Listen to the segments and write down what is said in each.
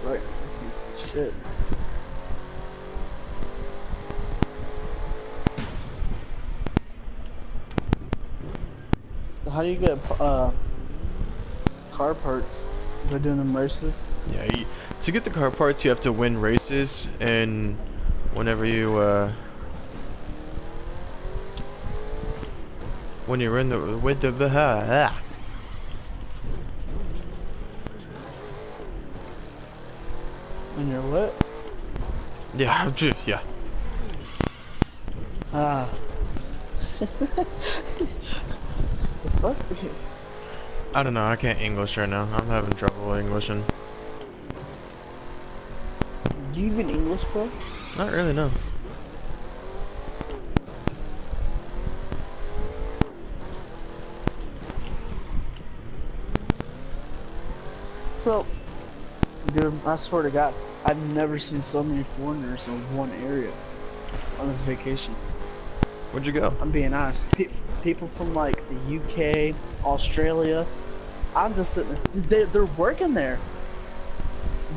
brightness. I can't see shit. How do you get car parts? By doing them races? Yeah, to get the car parts, you have to win races, and whenever you when you're in the with the When you're what? yeah, yeah. Ah. What the fuck? I don't know. I can't English right now. I'm having trouble Englishing. Do you even English, bro? Not really, no. So, dude, I swear to God, I've never seen so many foreigners in one area on this vacation. Where'd you go? I'm being honest. People from like the UK, Australia. I'm just sitting there. They're working there.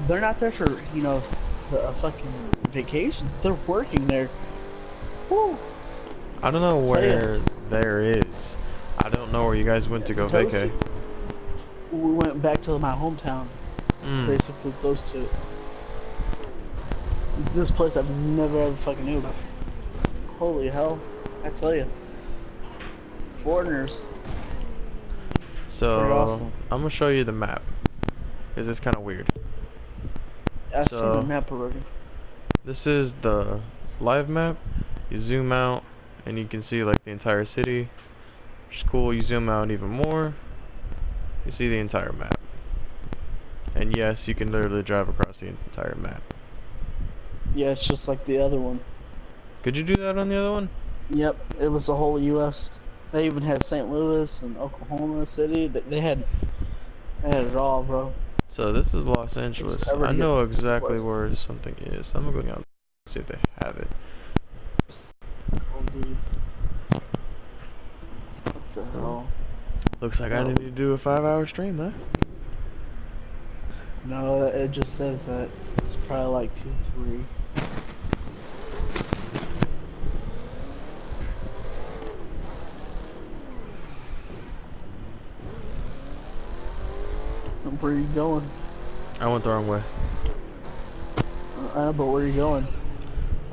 They're not there for, you know, a fucking vacation. They're working there. Woo. I don't know where there is. I don't know where you guys went to go vacay. We went back to my hometown. Basically close to it. This place I've never ever fucking knew about. Holy hell. I tell you. Foreigners. So, awesome. I'm gonna show you the map. Cause it's kind of weird. I see the map already. This is the live map. You zoom out and you can see like the entire city. Which is cool. You zoom out even more. You see the entire map. And yes, you can literally drive across the entire map. Yeah, it's just like the other one. Could you do that on the other one? Yep, it was the whole U.S. They even had St. Louis and Oklahoma City. They had it all, bro. So this is Los Angeles. I know exactly where something is. I'm gonna go out and see if they have it. Oh, dude. What the hell? Looks like I need to do a 5-hour stream, huh? No, it just says that it's probably like 2, 3. Where are you going? I went the wrong way. But where are you going?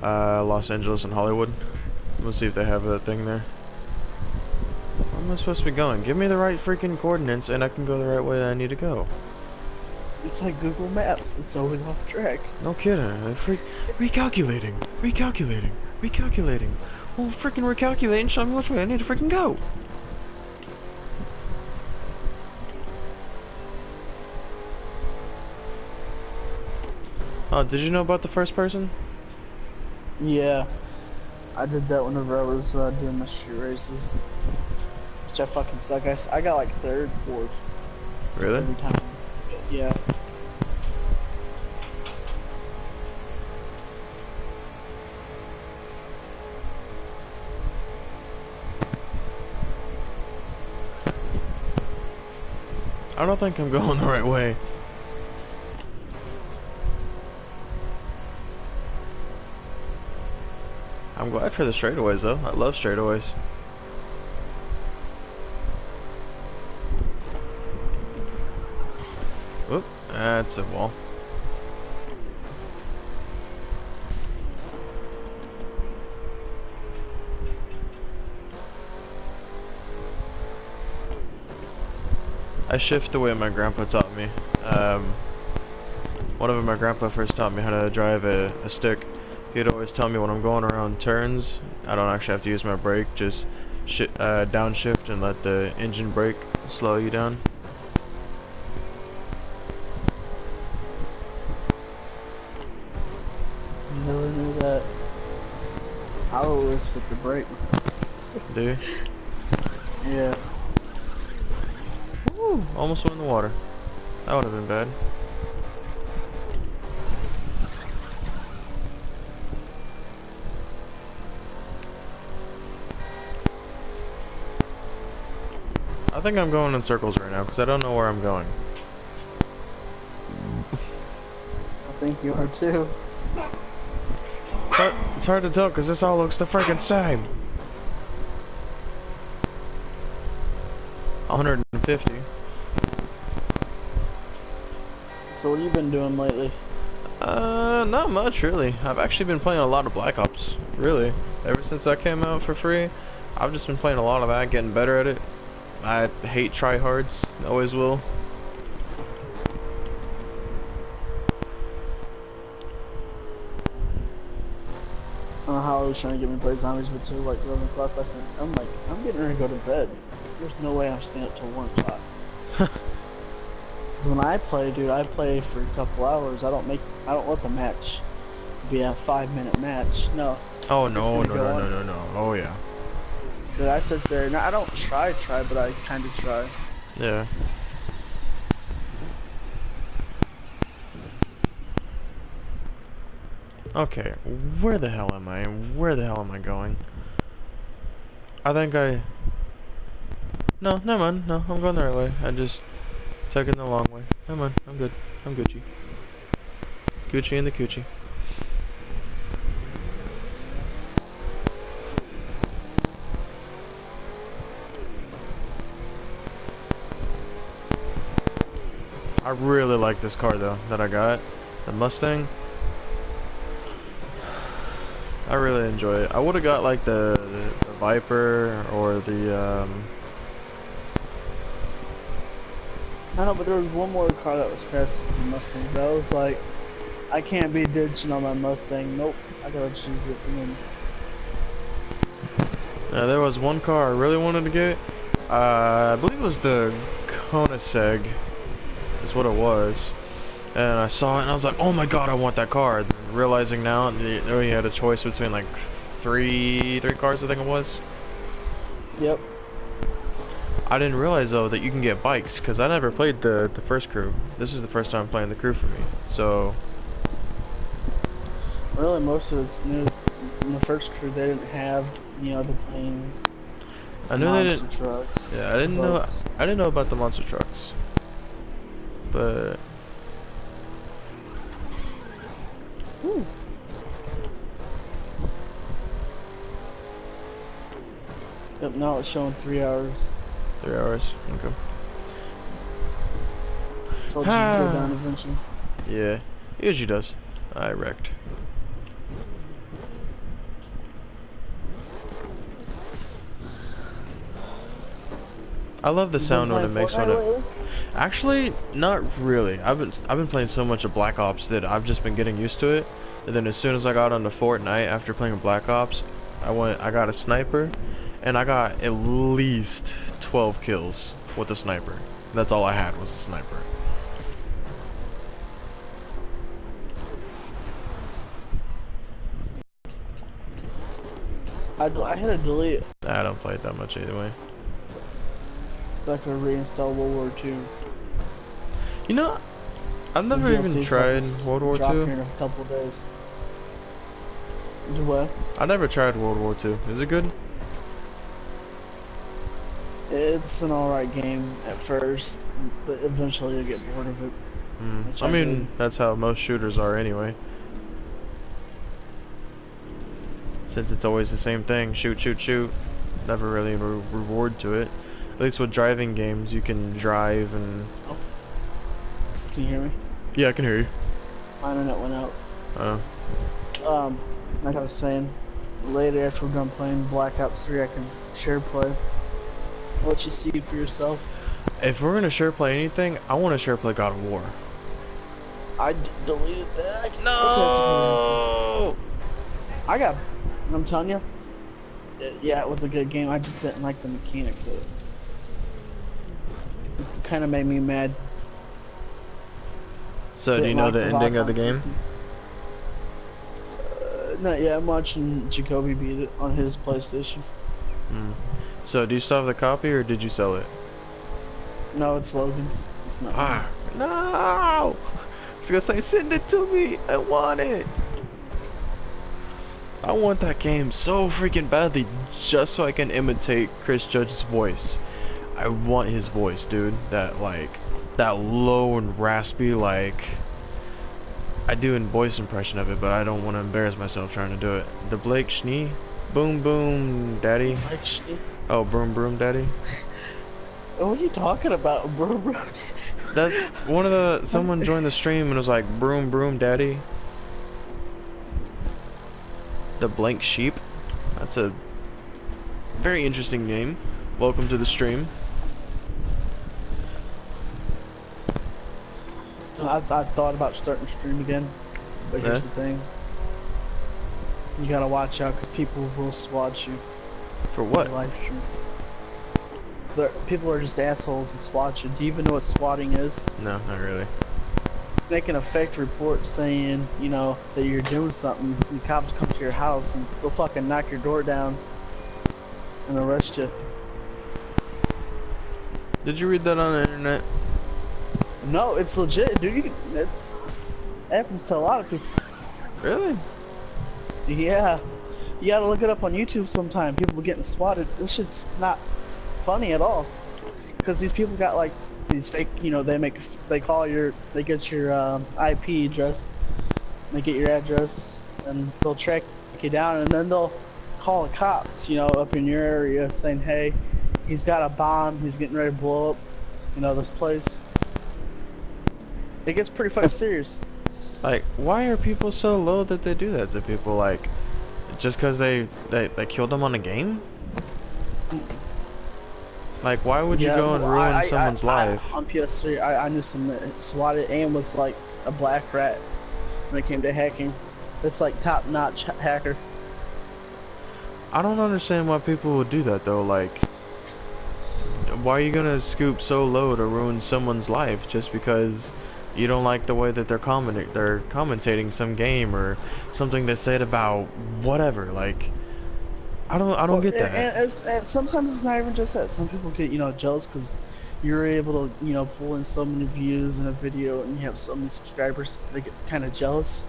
Los Angeles and Hollywood. We'll see if they have that thing there. Where am I supposed to be going? Give me the right freaking coordinates and I can go the right way that I need to go. It's like Google Maps. It's always off track. No kidding. Recalculating. Well, freaking recalculate and show me which way I need to freaking go. Oh, did you know about the first person? Yeah. I did that whenever I was doing my street races. Which I fucking suck. I got like 3rd, 4th. Really? Every time. Yeah. I don't think I'm going the right way. I'm glad for the straightaways though. I love straightaways. Whoop, that's a wall. I shift the way my grandpa taught me. One of them, my grandpa first taught me how to drive a stick. He'd always tell me when I'm going around turns, I don't actually have to use my brake, just downshift and let the engine brake slow you down. Never knew that. I always hit the brake. Do you? Yeah. Woo! Almost went in the water. That would have been bad. I think I'm going in circles right now because I don't know where I'm going. think you are too. It's hard to tell because this all looks the freaking same. 150. So what have you been doing lately? Not much really. I've actually been playing a lot of Black Ops. Really, ever since that came out for free, I've just been playing a lot of that, getting better at it. I hate tryhards, always will. I don't know how I was trying to get me to play zombies, but till like 11 o'clock last night, I'm like, I'm getting ready to go to bed. There's no way I'm staying up till 1 o'clock. Because when I play, dude, I play for a couple hours. I don't let the match be a 5-minute match. No. Oh no. Oh yeah. Dude, I sit there, and I don't try, but I kind of try. Yeah. Okay, where the hell am I? And where the hell am I going? I think No, never mind. No, I'm going the right way. I just took it the long way. Never mind. I'm good. I'm Gucci. Gucci and the Coochie. I really like this car though that I got, the Mustang. I really enjoy it. I would have got like the Viper or the I know, but there was one more car that was faster than the Mustang. But I was like, I can't be ditching on my Mustang. Nope, I gotta choose it. And then yeah, there was one car I really wanted to get. I believe it was the Koenigsegg. Is what it was. And I saw it and I was like, oh my god, I want that car. Realizing now they only had a choice between like three cars, I think it was. Yep. I didn't realize though that you can get bikes because I never played the first crew. This is the first time playing the crew for me. So really, most of it's new. In the first crew, they didn't have, you know, the planes. I knew they didn't. Trucks. Yeah, I didn't know. I didn't know about the monster trucks. But Ooh. Yep, now it's showing 3 hours. 3 hours. Okay. Told you to go down eventually. Yeah, it usually does. I wrecked. I love the sound when it makes when it. Actually, not really. I've been playing so much of Black Ops that I've just been getting used to it. And then as soon as I got onto Fortnite after playing Black Ops, I got a sniper, and I got at least 12 kills with a sniper. That's all I had was a sniper. I had to delete. I don't play it that much anyway. So I could reinstall World War II. You know, I've never even tried World War Drop II. here in a couple days. Do what? I never tried World War II. Is it good? It's an alright game at first, but eventually you'll get bored of it. I mean, that's how most shooters are anyway. Since it's always the same thing, shoot, shoot, shoot. Never really a reward to it. At least with driving games, you can drive and... Oh. Can you hear me? Yeah, I can hear you. My internet went out. Oh. Like I was saying, later after we're done playing Black Ops 3, I can share play. I'll let you see for yourself. If we're gonna share play anything, I want to share play God of War. I deleted that. No! I'm telling you, yeah, it was a good game. I just didn't like the mechanics of it. It kind of made me mad. So do you know the ending of the game? Not yet. I'm watching Jacoby beat it on his PlayStation. So do you still have the copy or did you sell it? No, it's Logan's. It's not. No! I was gonna say, send it to me. I want it. I want that game so freaking badly just so I can imitate Chris Judge's voice. I want his voice, dude. That low and raspy, like... I do a voice impression of it, but I don't want to embarrass myself trying to do it. The Blake Schnee, boom boom daddy. Like, Oh, broom broom daddy. what are you talking about, bro? That's one of the, someone joined the stream and was like, broom broom daddy. The Blank Sheep. That's a very interesting name. Welcome to the stream. I thought about starting to stream again, but here's the thing. You gotta watch out, because people will swat you. For what? Live stream. People are just assholes and swat you. Do you even know what swatting is? No, not really. Make an fake report saying, you know, that you're doing something. The cops come to your house and they'll fucking knock your door down and arrest you. Did you read that on the internet? No, it's legit, dude. It happens to a lot of people. Really? Yeah. You gotta look it up on YouTube sometime. People getting swatted. This shit's not funny at all. Because these people got like these fake, you know, they get your IP address. They get your address and they'll track you down, and then they'll call the cops, you know, up in your area saying, hey, he's got a bomb, he's getting ready to blow up, you know, this place. It gets pretty fucking serious. Like, why are people so low that they do that to people? Like, just because they killed them on a game? Like, why would you go and ruin someone's life? On PS3, I knew someone that swatted and was like a black rat when it came to hacking. It's like top-notch hacker. I don't understand why people would do that though. Like, why are you gonna scoop so low to ruin someone's life just because you don't like the way that they're commentating some game or something they said about whatever? Like, I don't get that. And sometimes it's not even just that. Some people get, you know, jealous because you're able to, you know, pull in so many views in a video and you have so many subscribers. They get kind of jealous.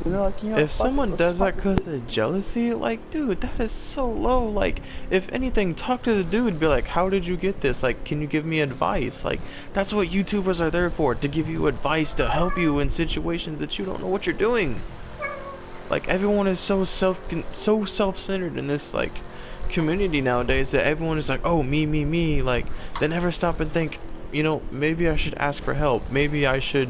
And they're like, you know, if someone does that because of jealousy, like, dude, that is so low. Like, if anything, talk to the dude, be like, how did you get this? Like, can you give me advice? Like, that's what YouTubers are there for, to give you advice, to help you in situations that you don't know what you're doing. Like, everyone is so self-centered in this, like, community nowadays that everyone is like, oh, me. Like, they never stop and think, you know, maybe I should ask for help. Maybe I should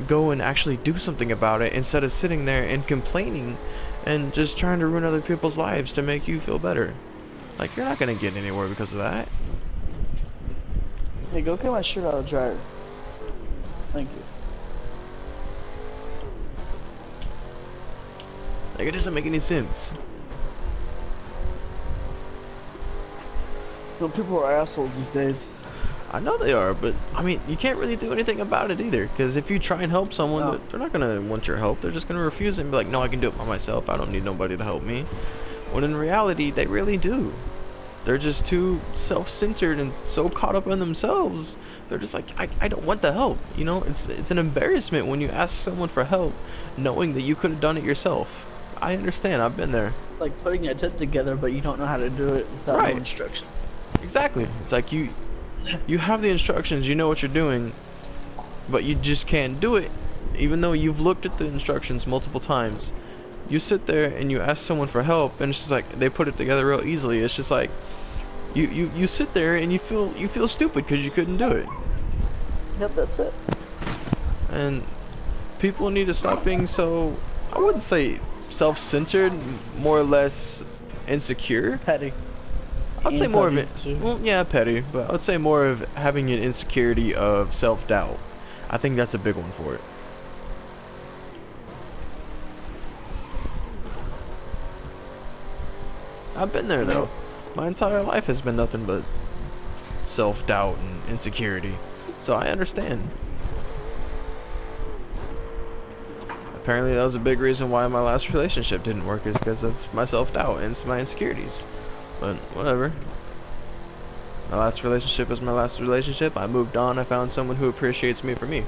go and actually do something about it instead of sitting there and complaining and just trying to ruin other people's lives to make you feel better. Like, you're not gonna get anywhere because of that. Hey, go get my shirt out of the dryer. Thank you. Like, it doesn't make any sense. You know, people are assholes these days. I know they are, but I mean, you can't really do anything about it either. Because if you try and help someone, they're not gonna want your help. They're just gonna refuse it and be like, no, I can do it by myself. I don't need nobody to help me. When in reality, they really do. They're just too self-centered and so caught up in themselves. They're just like, I don't want the help. You know, it's an embarrassment when you ask someone for help, knowing that you could have done it yourself. I understand. I've been there. Like putting a tent together, but you don't know how to do it without no instructions. Exactly. It's like you have the instructions, you know what you're doing, but you just can't do it, even though you've looked at the instructions multiple times. You sit there and you ask someone for help, and it's just like they put it together real easily. It's just like you sit there and you feel stupid because you couldn't do it. Yep, that's it. And people need to stop being so, I wouldn't say self-centered, more or less insecure. Petty. I'd say more of it, well, yeah, petty, but I would say more of having an insecurity of self-doubt. I think that's a big one for it. I've been there though. My entire life has been nothing but self-doubt and insecurity, so I understand. Apparently that was a big reason why my last relationship didn't work, is because of my self-doubt and my insecurities. But whatever. My last relationship is my last relationship. I moved on. I found someone who appreciates me for me.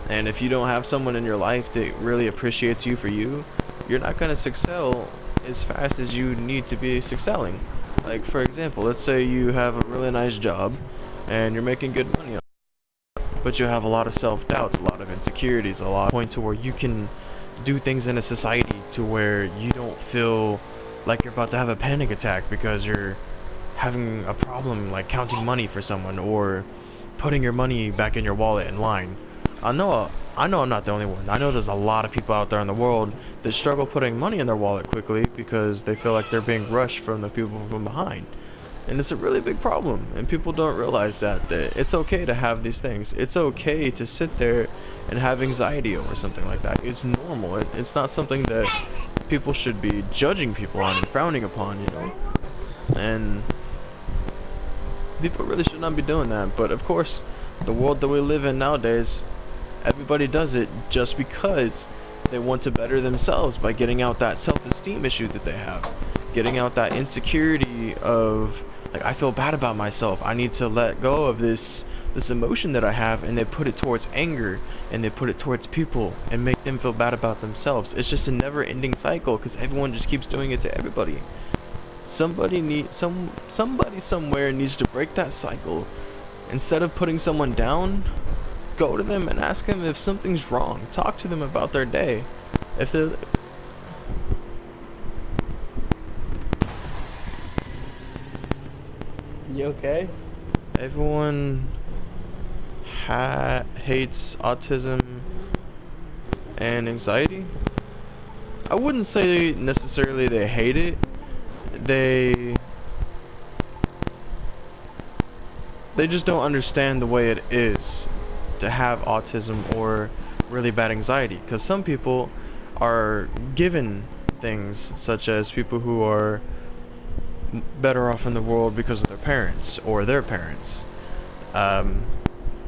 And if you don't have someone in your life that really appreciates you for you, you're not going to excel as fast as you need to be excelling. Like, for example, let's say you have a really nice job and you're making good money, but you have a lot of self-doubts, a lot of insecurities, a lot of point to where you can do things in a society to where you don't feel like you're about to have a panic attack because you're having a problem like counting money for someone or putting your money back in your wallet in line. I know I'm not the only one. I know there's a lot of people out there in the world that struggle putting money in their wallet quickly because they feel like they're being rushed from the people from behind. And it's a really big problem, and people don't realize that it's okay to have these things. It's okay to sit there and have anxiety over something like that. It's normal. It's not something that people should be judging people on and frowning upon, you know? And people really should not be doing that. But of course, the world that we live in nowadays, everybody does it just because they want to better themselves by getting out that self-esteem issue that they have. Getting out that insecurity of, like, I feel bad about myself. I need to let go of this emotion that I have, and they put it towards anger, and they put it towards people, and make them feel bad about themselves. It's just a never-ending cycle, because everyone just keeps doing it to everybody. Somebody somewhere needs to break that cycle. Instead of putting someone down, go to them and ask them if something's wrong. Talk to them about their day. If they're... You okay? Everyone hates autism and anxiety. I wouldn't say necessarily they hate it. They just don't understand the way it is to have autism or really bad anxiety, because some people are given things, such as people who are better off in the world because of their parents or their parents.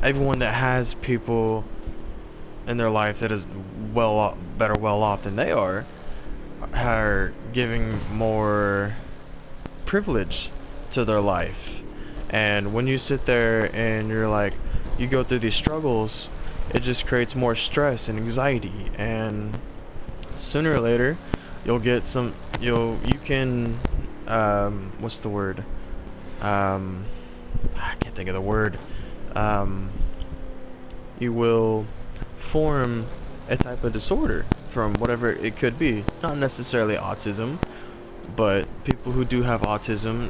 Everyone that has people in their life that is well off than they are giving more privilege to their life. And when you sit there and you're like, you go through these struggles, it just creates more stress and anxiety, and sooner or later you'll get some, you can what's the word, I can't think of the word, you will form a type of disorder from whatever it could be. Not necessarily autism, but people who do have autism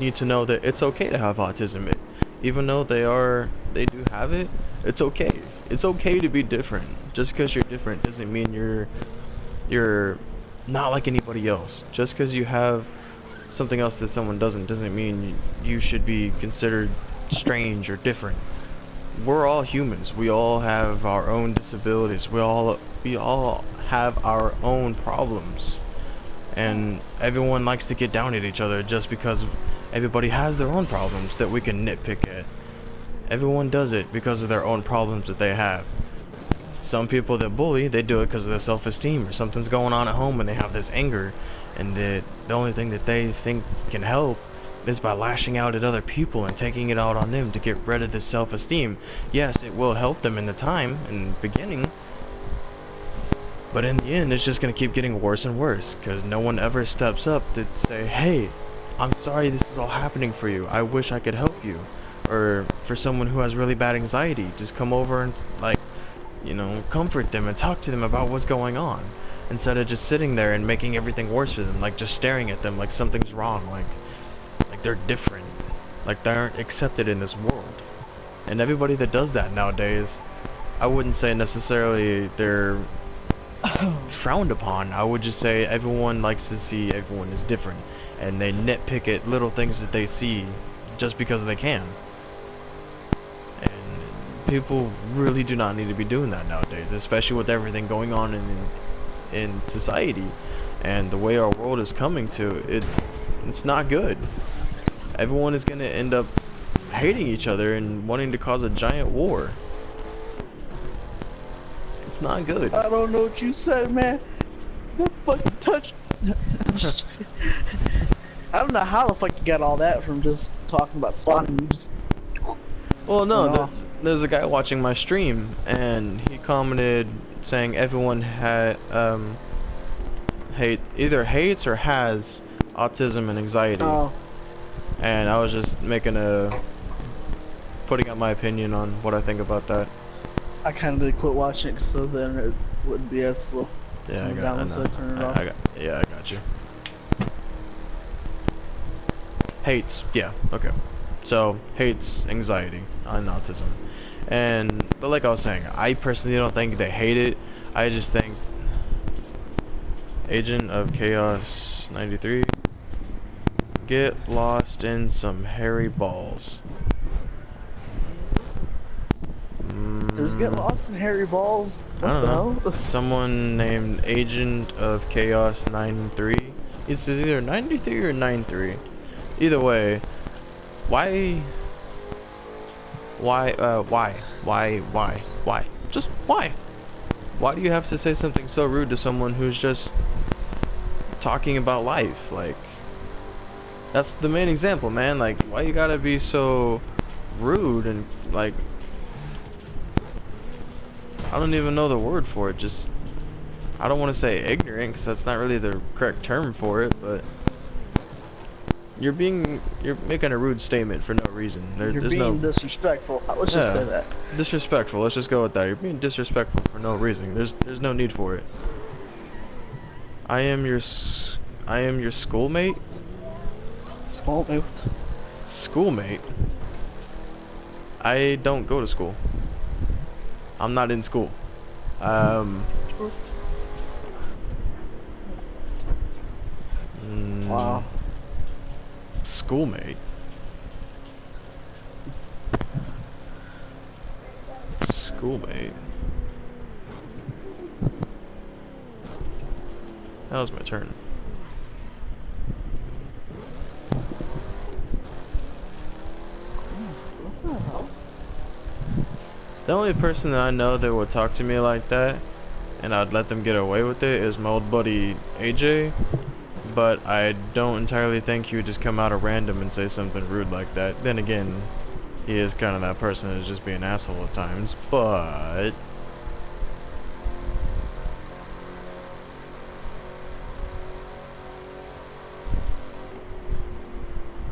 need to know that it's okay to have autism. Even though they do have it, it's okay. It's okay to be different. Just because you're different doesn't mean you're not like anybody else. Just because you have something else that someone doesn't mean you should be considered strange or different. We're all humans. We all have our own disabilities. We all have our own problems. And everyone likes to get down at each other just because everybody has their own problems that we can nitpick at. Everyone does it because of their own problems that they have. Some people that bully, they do it because of their self-esteem, or something's going on at home and they have this anger, and the only thing that they think can help is by lashing out at other people and taking it out on them to get rid of this self-esteem. Yes, it will help them in the time, in the beginning, but in the end it's just going to keep getting worse and worse, because no one ever steps up to say, hey, I'm sorry this is all happening for you, I wish I could help you. Or for someone who has really bad anxiety, just come over and, like, you know, comfort them and talk to them about what's going on, instead of just sitting there and making everything worse for them, like just staring at them like something's wrong, like they're different, like they aren't accepted in this world. And everybody that does that nowadays, I wouldn't say necessarily they're frowned upon. I would just say everyone likes to see everyone is different, and they nitpick at little things that they see just because they can. And people really do not need to be doing that nowadays, especially with everything going on in society and the way our world is coming to it. It's not good. Everyone is going to end up hating each other and wanting to cause a giant war. It's not good. I don't know what you said, man. That fucking touch. I don't know how the fuck you got all that from just talking about spawning. Well, no, there's a guy watching my stream, and he commented saying everyone had either hates or has autism and anxiety. Oh. And I was just making a putting out my opinion on what I think about that. I kind of did quit watching it so then it wouldn't be as slow. Yeah, I Download, so I turn it off. yeah, I got you. Hates, yeah, okay. So, hates anxiety on autism. But like I was saying, I personally don't think they hate it. I just think Agent of Chaos 93, get lost in some hairy balls. Who's get lost in hairy balls? What I the don't know. hell? Someone named Agent of Chaos 93. It's either 93 or 93. Either way, why? Just why? Why do you have to say something so rude to someone who's just talking about life? Like, that's the main example, man. Like, why you gotta be so rude and, like, I don't even know the word for it. Just, I don't want to say ignorant, because that's not really the correct term for it, but you're making a rude statement for no reason. You're being disrespectful. Let's just say that. Disrespectful. Let's just go with that. You're being disrespectful for no reason. There's no need for it. I am your schoolmate. Schoolmate. Schoolmate. I don't go to school. I'm not in school. Wow. Schoolmate. Schoolmate. That was my turn. What the hell? The only person that I know that would talk to me like that, and I'd let them get away with it, is my old buddy AJ. But I don't entirely think he would just come out at random and say something rude like that. Then again, he is kind of that person that's just being an asshole at times, but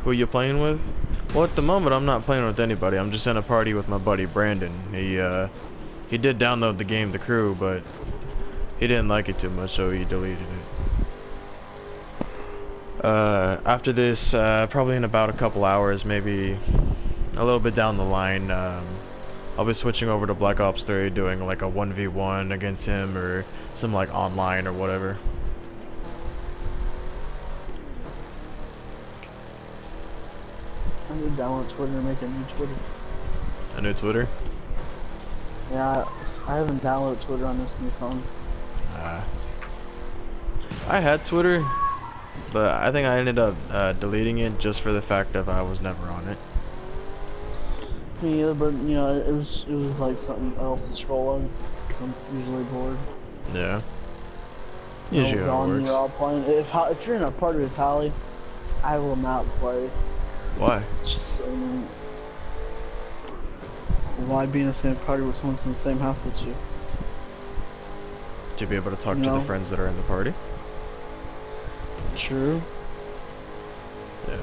who you playing with? Well, at the moment I'm not playing with anybody. I'm just in a party with my buddy Brandon. He did download the game The Crew, but he didn't like it too much, so he deleted it. After this, probably in about a couple hours, maybe a little bit down the line, I'll be switching over to Black Ops 3, doing like a 1v1 against him, or some like online or whatever. I need to download Twitter and make a new Twitter. A new Twitter? Yeah, I haven't downloaded Twitter on this new phone. I had Twitter, but I think I ended up deleting it just for the fact that I was never on it. Me either, but you know, it was like something else to scroll on, because I'm usually bored. Yeah. Usually it's on, you're all playing. If you're in a party with Hallie, I will not play. Why? It's just why be in the same party with someone that's in the same house with you? To be able to talk to the friends that are in the party? True. Yeah.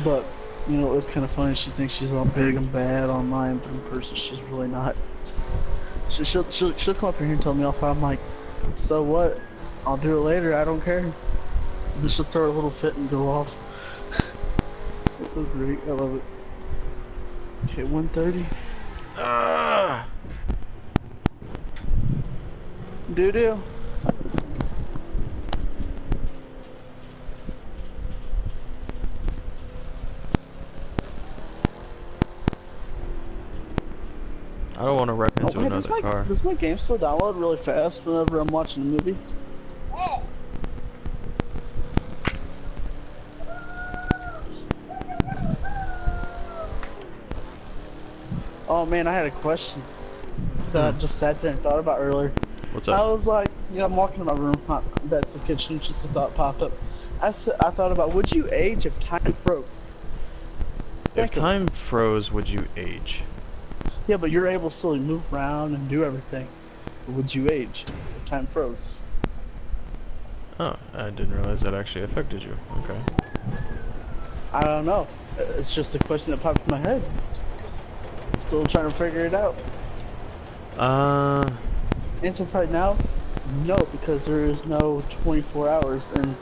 But, you know, it was kind of funny. She thinks she's all big and bad online, but in person she's really not. She'll come up here and tell me off. I'm like, so what? I'll do it later. I don't care. Then she'll throw a little fit and go off. It's so great. I love it. Okay, 1:30. Doo-doo. I don't want to wreck into another car. Does my game still download really fast whenever I'm watching a movie? Oh man, I had a question that I just sat there and thought about earlier. What's up? I was like, yeah, I'm walking in my room. That's the kitchen. Just a thought popped up. I thought about, would you age if time froze? If time froze, would you age? Yeah, but you're able to still move around and do everything. Would you age if time froze? Oh, I didn't realize that actually affected you. Okay. I don't know. It's just a question that popped in my head. still trying to figure it out. Uh, Answer right now, no, because there is no 24 hours, and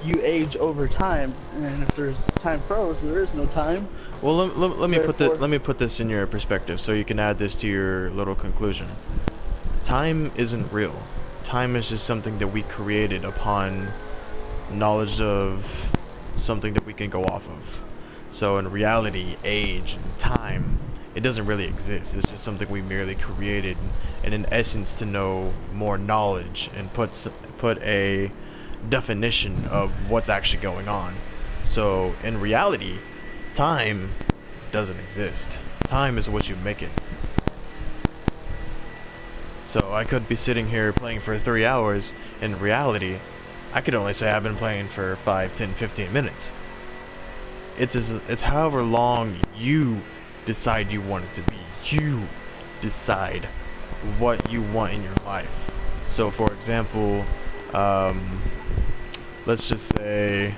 you age over time. And if there's time froze, there is no time. well, let me Therefore, let me put this in your perspective, so you can add this to your little conclusion. Time isn't real. Time is just something that we created upon knowledge of something that we can go off of. So in reality, age and time, it doesn't really exist. It's just something we merely created, and in essence, to know more knowledge and put a definition of what's actually going on. So in reality, time doesn't exist. Time is what you make it. So I could be sitting here playing for 3 hours. In reality, I could only say I've been playing for 5, 10, 15 minutes. It's however long you decide you want it to be. You decide what you want in your life. So for example, let's just say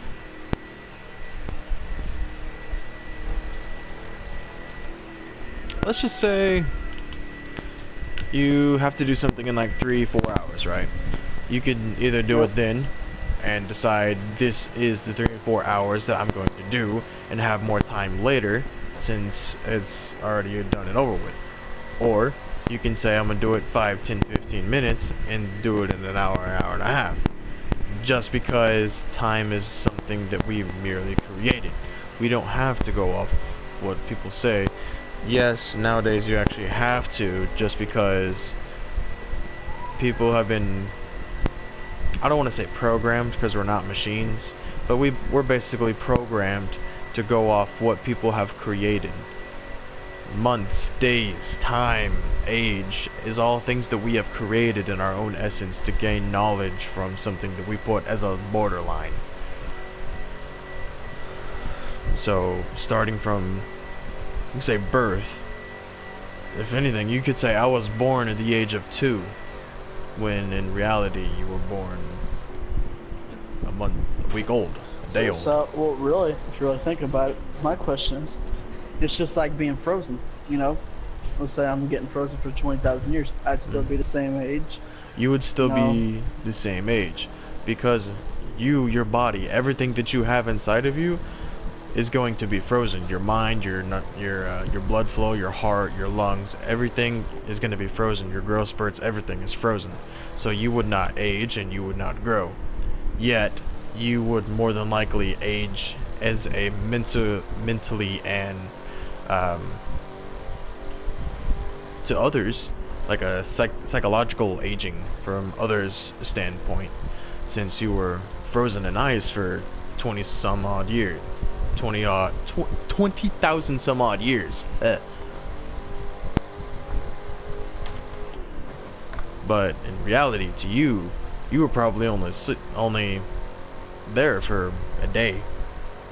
you have to do something in like 3-4 hours, right? You could either do it then and decide this is the 3 or 4 hours that I'm going to do and have more time later since it's already done and over with. Or you can say I'm gonna do it 5, 10, 15 minutes and do it in an hour and a half. Just because time is something that we merely created. We don't have to go off what people say. Yes, nowadays you actually have to, just because people have been, I don't want to say programmed because we're not machines, but we're basically programmed to go off what people have created. Months, days, time, age is all things that we have created in our own essence to gain knowledge from something that we put as a borderline. So starting from, you can say birth. If anything, you could say I was born at the age of 2, when in reality you were born a week old, a day old. So, well, really, if you really think about it, my question is, it's just like being frozen, you know? Let's say I'm getting frozen for 20,000 years. I'd still be the same age. You would still be the same age, because your body, everything that you have inside of you is going to be frozen. Your mind, your blood flow, your heart, your lungs, everything is going to be frozen. Your growth spurts, everything is frozen. So you would not age and you would not grow. Yet you would more than likely age as a mentally and to others, like a psychological aging from others' standpoint, since you were frozen in ice for 20 some odd years. 20,000 some odd years. But in reality, to you, you were probably only there for a day,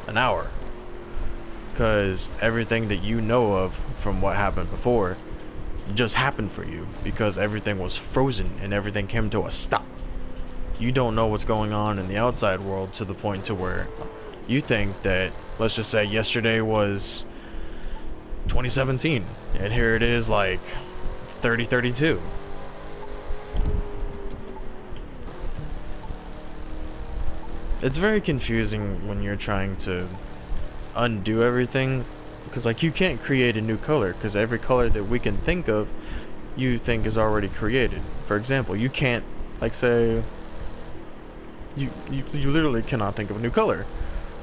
an hour, because everything that you know of from what happened before just happened for you because everything was frozen and everything came to a stop. You don't know what's going on in the outside world to the point to where you think that, let's just say yesterday was 2017 and here it is like 3032. It's very confusing when you're trying to undo everything, because like you can't create a new color, because every color that we can think of you think is already created. For example, you can't, like, say you literally cannot think of a new color.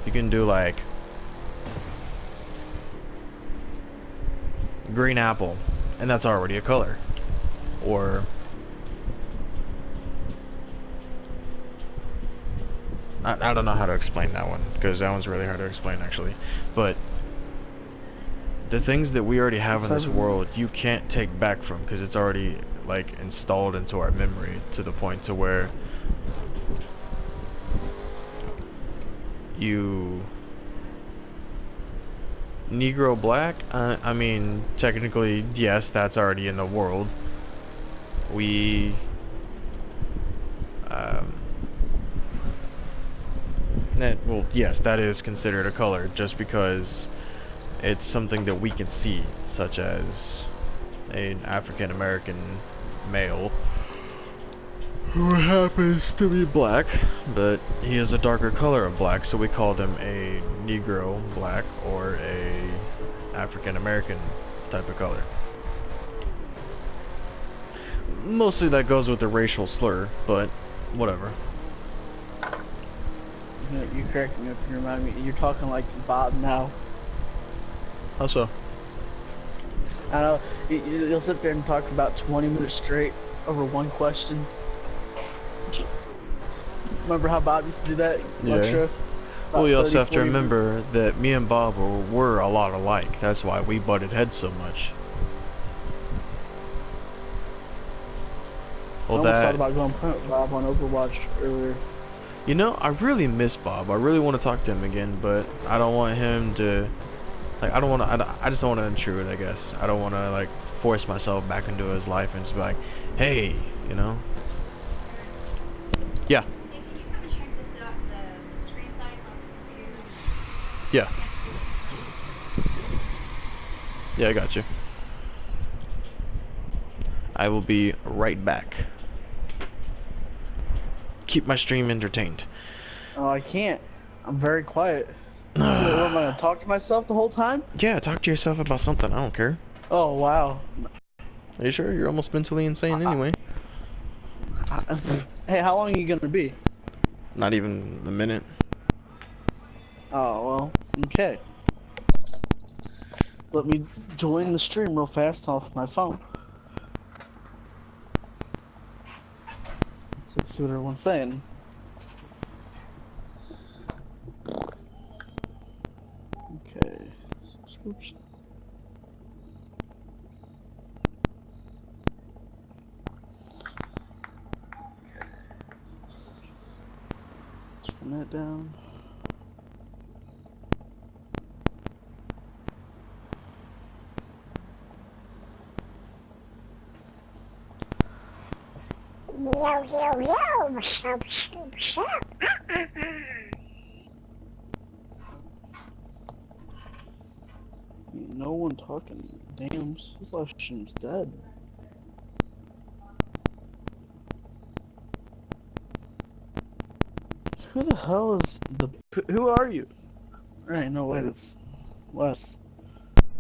You can do like green apple and that's already a color, or I don't know how to explain that one, because that one's really hard to explain actually. But the things that we already have in this world, you can't take back from, because it's already like installed into our memory to the point to where you Negro black, I mean technically yes, that's already in the world. We well, yes, that is considered a color just because it's something that we can see. such as an African American male who happens to be black, but he is a darker color of black, so we called him a Negro black or a African American type of color. Mostly that goes with the racial slur, but whatever. You correcting me up and remind me. You're talking like Bob now. How so? I know. You'll sit there and talk about 20 minutes straight over one question. Remember how Bob used to do that? Yeah. Well, you also have to remember that me and Bob were a lot alike. That's why we butted heads so much. Well, I almost thought about going play with Bob on Overwatch earlier. You know, I really miss Bob. I really want to talk to him again, but I don't want him to, like, I just don't want to intrude, I guess. I don't want to, like, force myself back into his life and just be like, hey, you know? Yeah. Yeah. Yeah, I got you. I will be right back. Keep my stream entertained. Oh, I can't. I'm very quiet. What am I gonna talk to myself the whole time? Yeah, talk to yourself about something. I don't care. Oh, wow. Are you sure? You're almost mentally insane anyway. Hey, how long are you gonna be? Not even a minute. Oh, well, okay. Let me join the stream real fast off my phone. Let's see what everyone's saying. Okay. Subscription. Okay. Turn that down. Yo, yo, yo, what's up? No one talking. Damn, this live stream's dead. Who the hell is the? Who are you? Alright, no wait, it's Wes.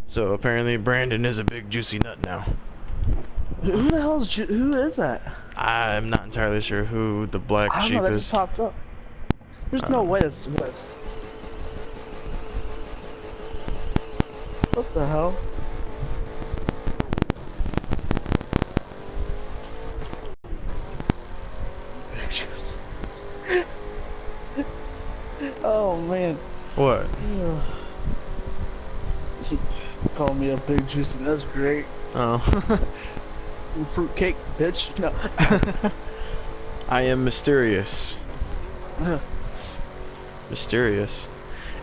So apparently Brandon is a big juicy nut now. Who the hell is? Who is that? I'm not entirely sure who the black I don't sheep know. That is. just popped up. There's no way it's Wes. What the hell? Oh man. What? Call me a big juicy. That's great. Oh. Fruitcake, bitch. No. I am mysterious. Mysterious.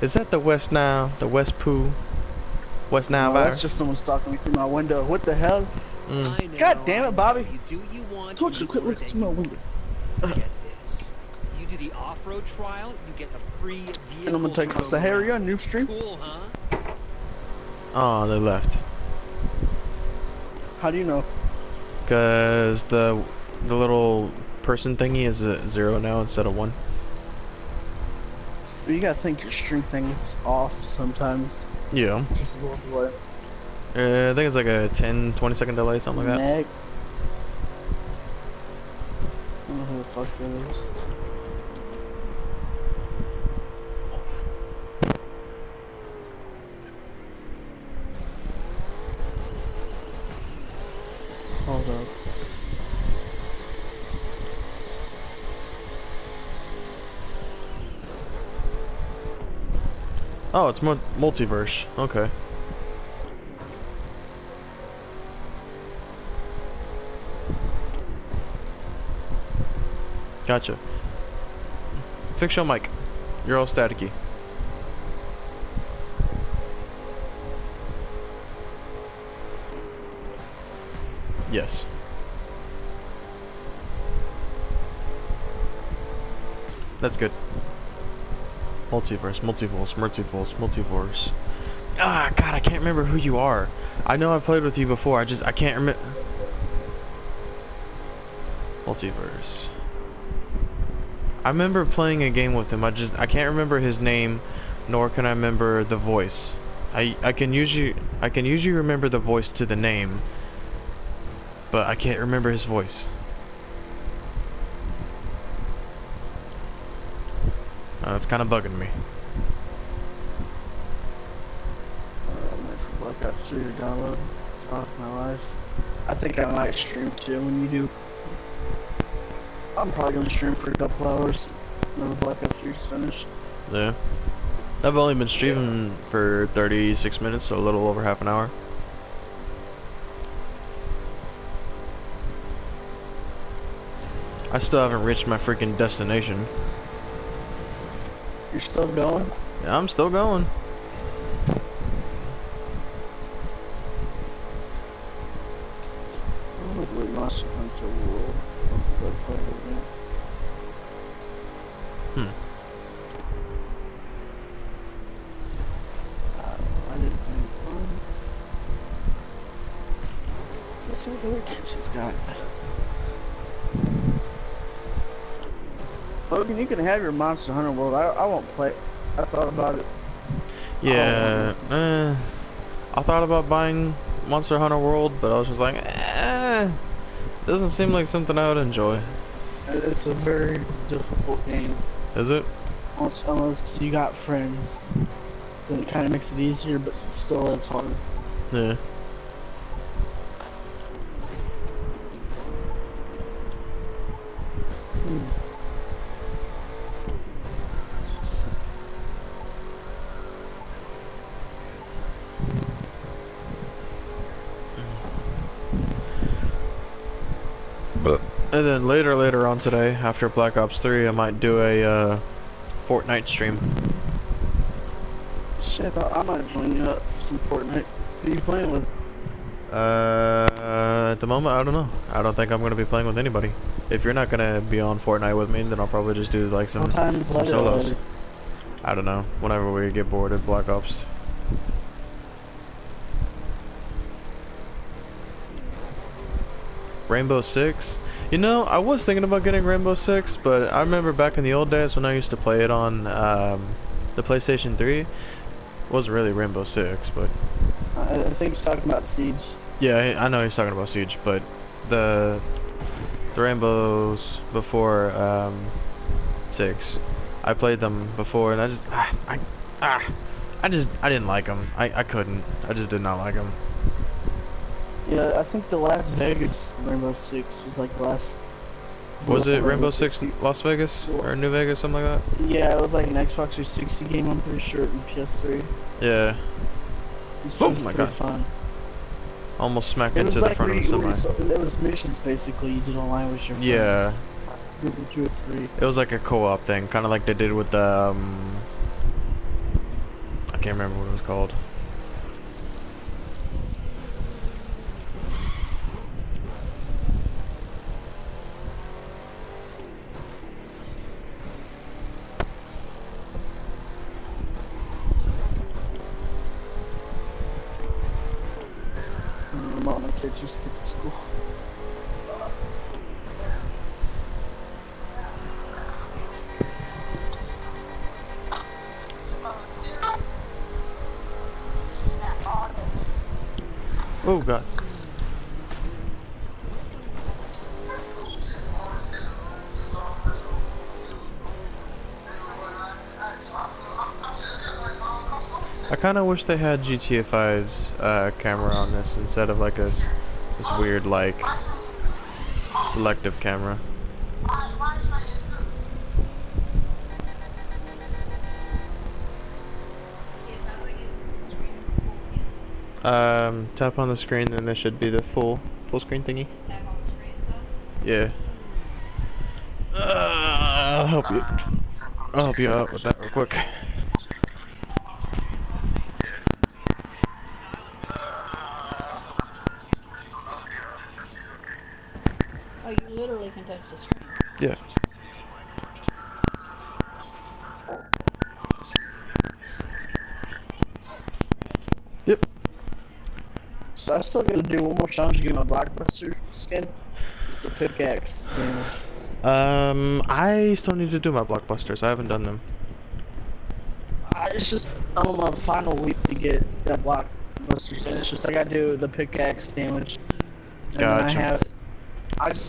Is that the West Nile? The West Pooh? West Nile virus? That's just someone stalking me through my window. What the hell? God damn it, Bobby. I told you to quit looking through my window. Get this. You do the off-road trial, you get a free vehicle. And I'm gonna take my Sahara on noob stream. Cool, huh? Oh, they left. How do you know? Cause the little person thingy is a 0 now instead of 1. You gotta think your stream thing is off sometimes. Yeah. Just a little delay. I think it's like a 10-20 second delay, something like that. Neg. I don't know who the fuck that is. Hold up. Oh, it's multiverse. Okay. Gotcha. Fix your mic. You're all staticky. Yes. That's good. Multiverse, multiverse. Ah, God, I can't remember who you are. I know I played with you before. I can't remember. Multiverse. I remember playing a game with him. I can't remember his name, nor can I remember the voice. I can usually remember the voice to the name, but I can't remember his voice. It's kind of bugging me. I'm waiting for Black Ops 3 to download. Fuck my life. I think I might stream too when you do. I'm probably gonna stream for a couple hours when the Black Ops 3 is finished. Yeah. I've only been streaming for 36 minutes, so a little over half an hour. I still haven't reached my freaking destination. You're still going? Yeah, I'm still going. Probably Monster Hunter World. I'll play it again. I didn't find it fun. Let's see what other games he's got. Logan, you can have your Monster Hunter World. I won't play it. I thought about it. Yeah, I thought about buying Monster Hunter World, but I was just like, doesn't seem like something I would enjoy. It's a very difficult game. Is it? Unless you got friends, then it kind of makes it easier, but still it's hard. Yeah. And then later on today, after Black Ops 3, I might do a Fortnite stream. Shit, I might join you up for some Fortnite. Who are you playing with? At the moment, I don't know. I don't think I'm gonna be playing with anybody. If you're not gonna be on Fortnite with me, then I'll probably just do like some solos. I don't know. Whenever we get bored of Black Ops. Rainbow Six. You know, I was thinking about getting Rainbow Six, but I remember back in the old days when I used to play it on the PlayStation 3. It wasn't really Rainbow Six, but I think he's talking about Siege. yeah, I know he's talking about Siege, but the Rainbows before 6, I played them before, and I didn't like them. I couldn't. I just did not like them. Yeah, I think the Las Vegas Rainbow Six was like the last. Was it Rainbow Six Las Vegas or New Vegas, something like that? Yeah, it was like an Xbox 360 game. I'm pretty sure, and PS3. Yeah. Oh my god! Fun. Almost smacked It into was the like front of the semi. it was missions basically. You did online with your friends. Yeah. Group of 2 or 3. It was like a co-op thing, kind of like they did with the. I can't remember what it was called. My kids used to get to school. Oh god. I kind of wish they had GTA 5's camera on this instead of like this weird like selective camera. Tap on the screen and there should be the full screen thingy. Yeah. I'll help you. I'll help you out with that real quick. Oh, you literally can touch the screen. Yeah. Yep. So I still gotta do one more challenge to get my blockbuster skin. It's the pickaxe damage. I still need to do my blockbusters. I haven't done them. It's just I'm on my final week to get that blockbuster skin. It's just I gotta do the pickaxe damage. And then I Gotcha. have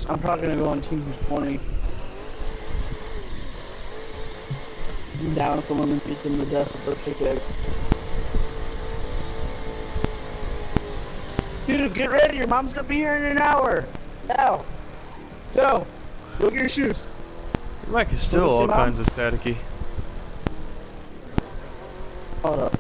I'm probably gonna go on teams of 20. Down someone and beat them to death with their pickaxe. Dude, get ready, your mom's gonna be here in an hour. Now. Go. Go get your shoes. Your mic is still Wanna see all Mom? kinds of staticky. Hold up.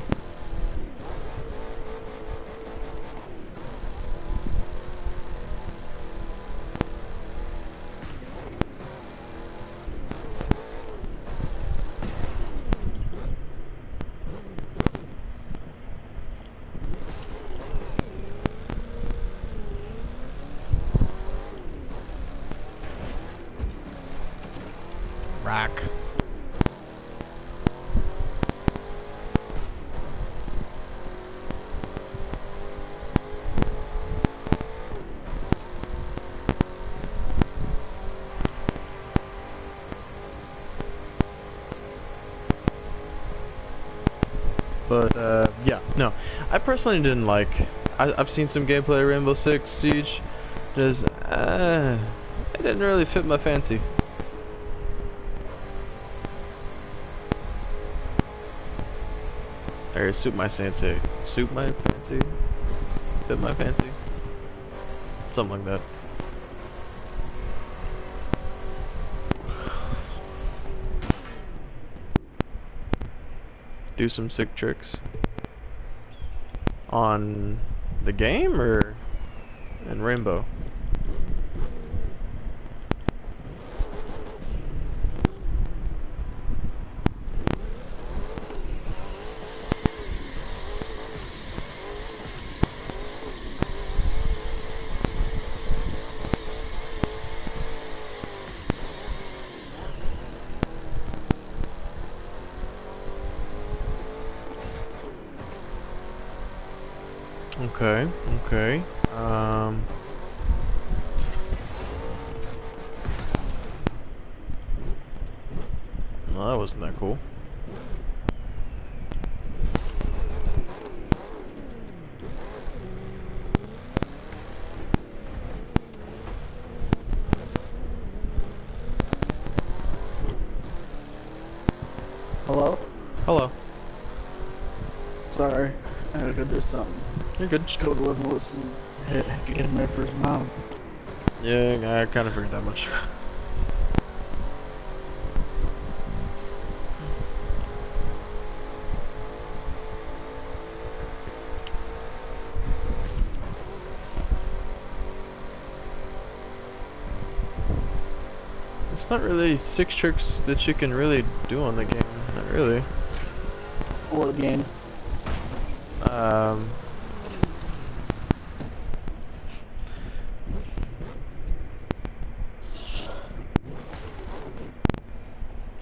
Rack. But, yeah, no. I personally didn't like... I've seen some gameplay of Rainbow Six Siege. Just, it didn't really fit my fancy. Or suit my sensei. Suit my fancy? Fit my fancy? Something like that. Do some sick tricks. On the game or in Rainbow? Okay, okay. Well, that wasn't that cool. Hello? Hello. Sorry. I had to go do something. You're good. Code wasn't listening. I had to get him there for his mom. Yeah, I kind of figured that much. It's not really 6 tricks that you can really do on the game. Not really. What game?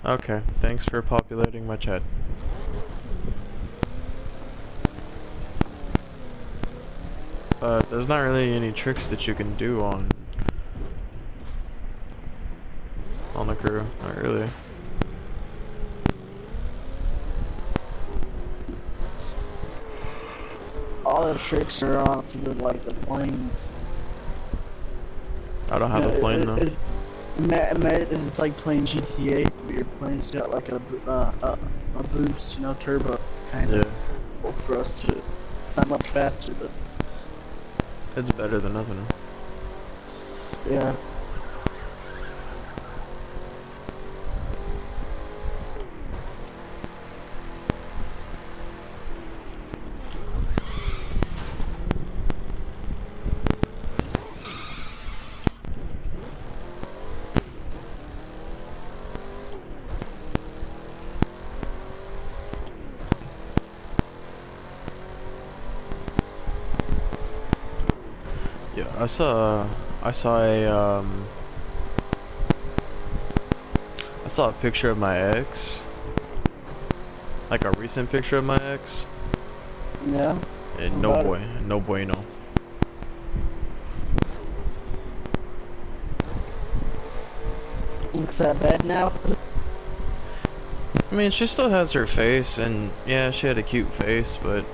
Okay, thanks for populating my chat. But there's not really any tricks that you can do on the crew, not really. All the tricks are off the the planes. I don't have a plane though. It's like playing GTA, but your plane's got like a boost, you know, turbo kind of. Well, for us to sound much faster, but It's better than nothing. yeah. Yeah, I saw a picture of my ex. Like a recent picture of my ex. Yeah. And About no bueno. Looks that bad now? I mean, she still has her face, and yeah, she had a cute face, but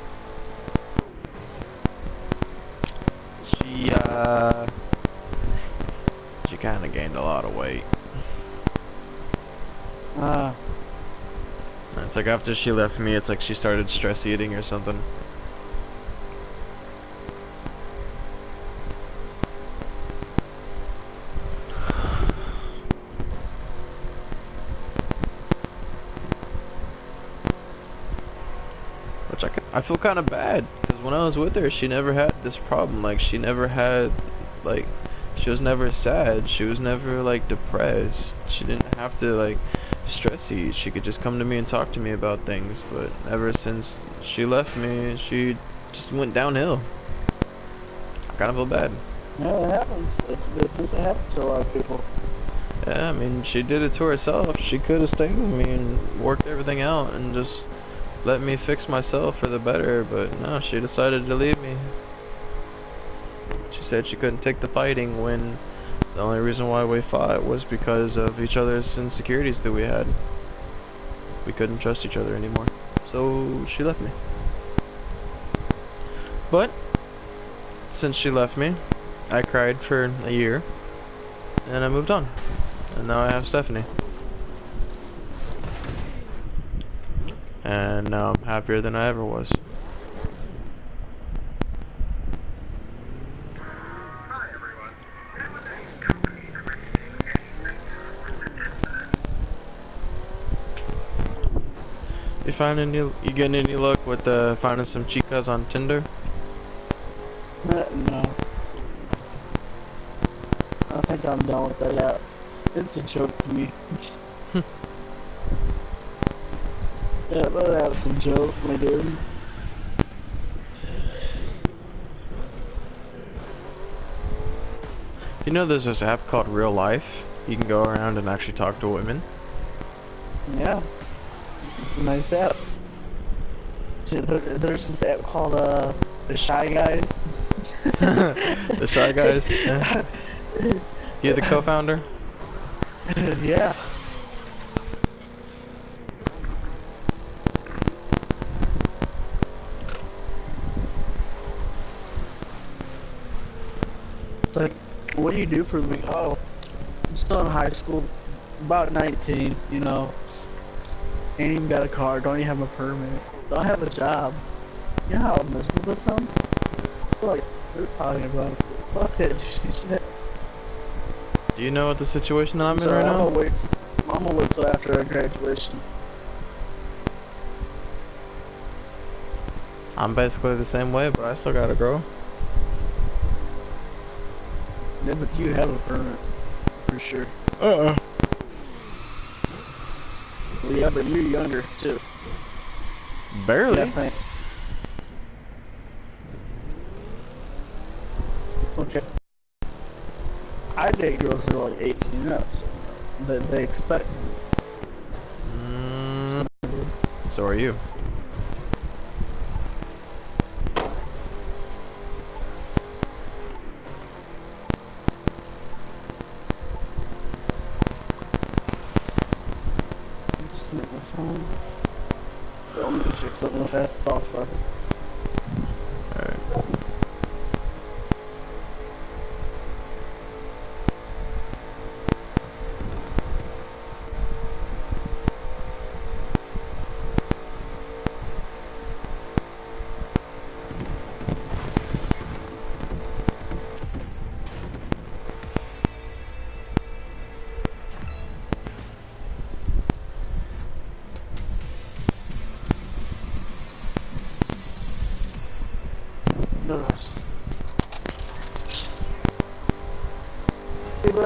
she kind of gained a lot of weight. It's like after she left me, it's like she started stress eating or something. Which I feel kind of bad, because when I was with her, she never had this problem. Like, she never had, like, she was never sad. She was never, like, depressed. She didn't have to, like, stress eat. She could just come to me and talk to me about things. But ever since she left me, she just went downhill. I kind of feel bad. Yeah, that happens. It's a business that happens to a lot of people. Yeah, I mean, she did it to herself. She could have stayed with me and worked everything out and just let me fix myself for the better, but no, she decided to leave me. She said she couldn't take the fighting when the only reason why we fought was because of each other's insecurities that we had. We couldn't trust each other anymore. So she left me. But since she left me, I cried for a year and I moved on. And now I have Stephanie. And now I'm happier than I ever was. You getting any luck with finding some chicas on Tinder? No. I think I'm done with that app. It's a joke to me. Yeah, that app's a joke, my dude. You know there's this app called Real Life? You can go around and actually talk to women. Yeah. It's a nice app. There's this app called The Shy Guys. The Shy Guys? Yeah. You're the co-founder? Yeah. It's like, what do you do for a living? Oh, I'm still in high school, about 19, you know. Ain't even got a car, don't even have a permit, don't have a job. You know how miserable this sounds? I feel like they're talking about it. Fuck that shit. Do you know what the situation that I'm in So right now? I'm gonna wait till after our graduation. I'm basically the same way, but I still gotta grow. Yeah, but you have a permit, for sure. Uh-uh. Well, yeah, but you're younger, too. So Barely. definitely. Okay. I date girls that are like 18 up, so they expect me. So are you. Just make my phone. Let me check something real fast. Fuck. Alright. People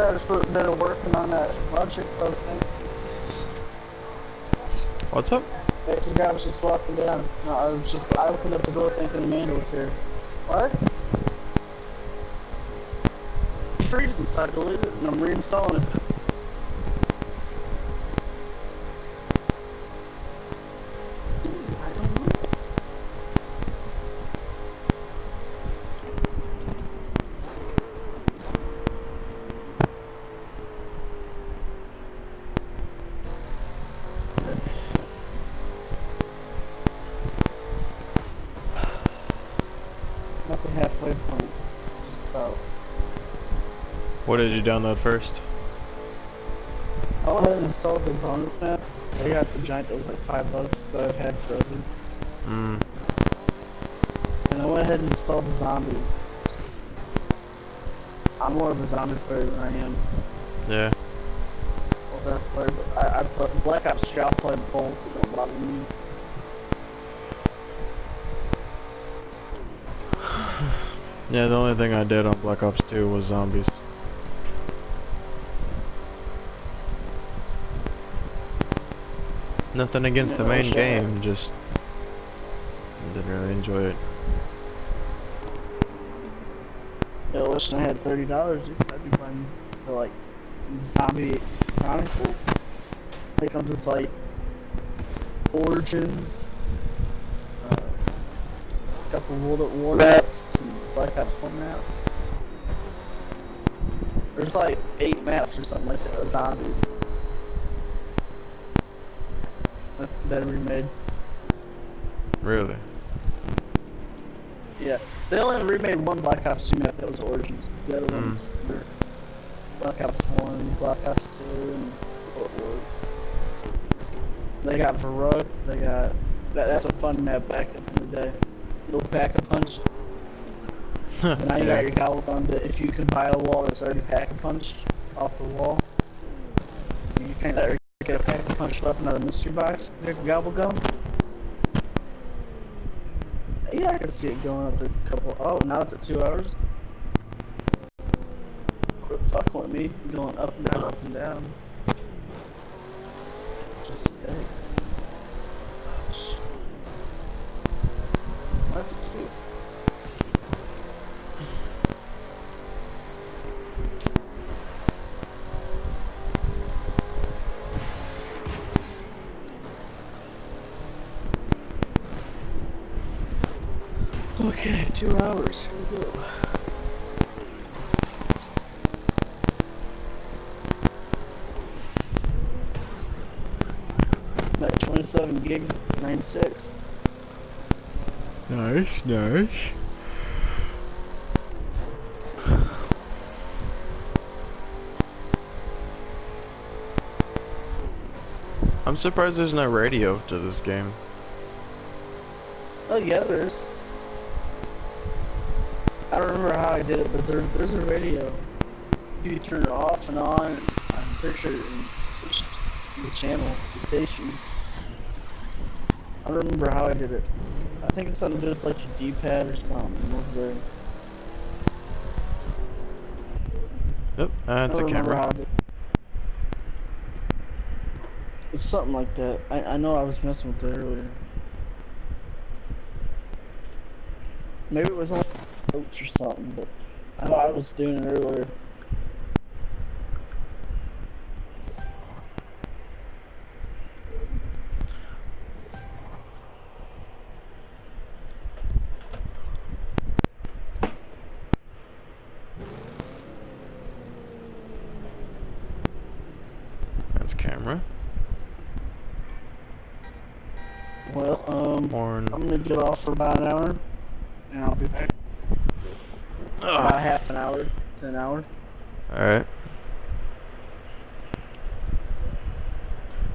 that are working on that project posting. What's up? Hey, the guy was just walking down. No, I opened up the door thinking Amanda was here. What? Freezing, so I deleted it and I'm reinstalling it. I don't know. What did you download first? I went ahead and installed the bonus map. I got the giant that was like $5 that I've had forever. Mm. And I went ahead and installed the zombies. I'm more of a zombie player than I am Yeah. a Death player, but I put Black Ops 3, I'll play both, it don't bother me. Yeah, the only thing I did on Black Ops 2 was zombies. Nothing against the main game, just didn't really enjoy it. Yeah, I wish I had $30, I'd be playing the like Zombie Chronicles. They come with like Origins, a couple World at War maps, and Black Ops 1 maps. There's like 8 maps or something like that of zombies that are remade. Really? Yeah, they only remade one Black Ops 2 map that was Origins. The other ones were Black Ops 1, Black Ops 2, and World at War. They got Varrock, they got... That's a fun map back in the day. Little pack-a-punch. And now you got your gobble gun that if you can buy a wall that's already pack-a-punched off the wall, you can get a pack-a-punch weapon out of a mystery box, your gobble gun. Yeah, I can see it going up to a couple... Oh, now it's at 2 hours. Quit fucking with me, going up and down, up and down. Just stay. That's cute. Okay, 2 hours. Here we go. About 27 gigs, 96. Nice, nice. I'm surprised there's no radio to this game. Oh yeah, there's. I don't remember how I did it, but there's a radio. You can turn it off and on. I'm pretty sure you can switch the channels, the stations. I don't remember how I did it. I think it's something to do with like your D-pad or something over there. Yep, that's a camera. How I did it. It's something like that. I know I was messing with it earlier. Maybe it was on notes or something, but I know I was doing it earlier. That's camera. Well, Horn. I'm gonna get off for about an hour, and I'll be back. About half an hour to an hour. Alright.